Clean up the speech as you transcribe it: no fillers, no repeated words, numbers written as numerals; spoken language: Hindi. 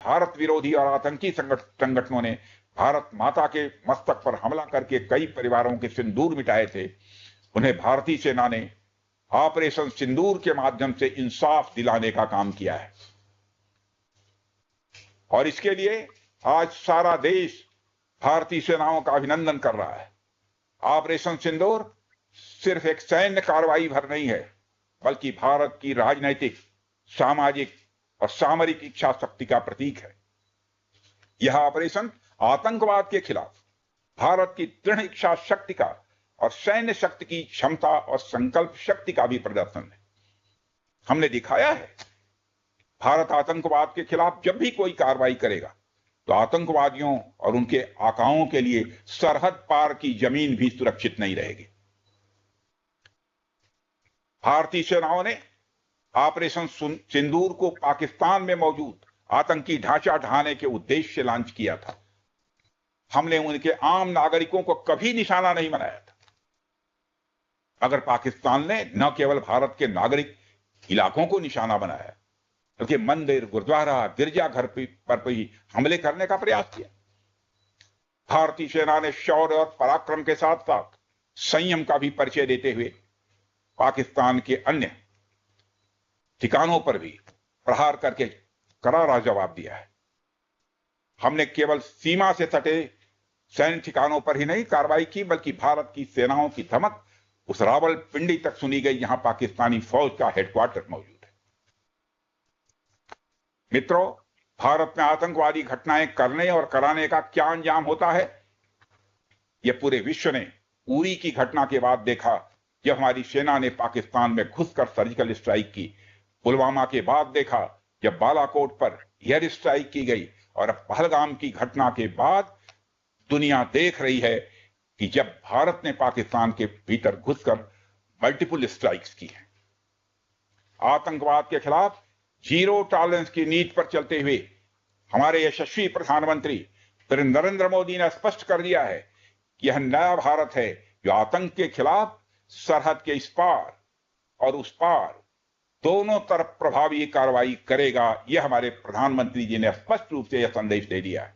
भारत विरोधी और आतंकी संगठनों ने भारत माता के मस्तक पर हमला करके कई परिवारों के सिंदूर मिटाए थे, उन्हें भारतीय सेना ने ऑपरेशन सिंदूर के माध्यम से इंसाफ दिलाने का काम किया है। और इसके लिए आज सारा देश भारतीय सेनाओं का अभिनंदन कर रहा है। ऑपरेशन सिंदूर सिर्फ एक सैन्य कार्रवाई भर नहीं है, बल्कि भारत की राजनैतिक, सामाजिक और सामरिक इच्छा शक्ति का प्रतीक है। यह ऑपरेशन आतंकवाद के खिलाफ भारत की दृढ़ इच्छा शक्ति का और सैन्य शक्ति की क्षमता और संकल्प शक्ति का भी प्रदर्शन है। हमने दिखाया है, भारत आतंकवाद के खिलाफ जब भी कोई कार्रवाई करेगा तो आतंकवादियों और उनके आकाओं के लिए सरहद पार की जमीन भी सुरक्षित नहीं रहेगी। भारतीय सेनाओं ने ऑपरेशन सिंदूर को पाकिस्तान में मौजूद आतंकी ढांचा ढहाने के उद्देश्य से लॉन्च किया था। हमने उनके आम नागरिकों को कभी निशाना नहीं बनाया था। अगर पाकिस्तान ने न केवल भारत के नागरिक इलाकों को निशाना बनाया, बल्कि मंदिर, गुरुद्वारा, गिरजाघर पर भी हमले करने का प्रयास किया। भारतीय सेना ने शौर्य और पराक्रम के साथ साथ संयम का भी परिचय देते हुए पाकिस्तान के अन्य ठिकानों पर भी प्रहार करके करारा जवाब दिया है। हमने केवल सीमा से सटे सैन्य ठिकानों पर ही नहीं कार्रवाई की, बल्कि भारत की सेनाओं की धमक उस रावलपिंडी तक सुनी गई, जहां पाकिस्तानी फौज का हेडक्वार्टर मौजूद है। मित्रों, भारत में आतंकवादी घटनाएं करने और कराने का क्या अंजाम होता है, यह पूरे विश्व ने उरी की घटना के बाद देखा, जब हमारी सेना ने पाकिस्तान में घुसकर सर्जिकल स्ट्राइक की। पुलवामा के बाद देखा, जब बालाकोट पर एयर स्ट्राइक की गई। और अब पहलगाम की घटना के बाद दुनिया देख रही है कि जब भारत ने पाकिस्तान के भीतर घुसकर मल्टीपल स्ट्राइक्स की हैं। आतंकवाद के खिलाफ जीरो टॉलरेंस की नीति पर चलते हुए हमारे यशस्वी प्रधानमंत्री श्री नरेंद्र मोदी ने स्पष्ट कर दिया है कि यह नया भारत है जो आतंक के खिलाफ सरहद के इस पार और उस पार दोनों तरफ प्रभावी कार्रवाई करेगा। यह हमारे प्रधानमंत्री जी ने स्पष्ट रूप से यह संदेश दे दिया है।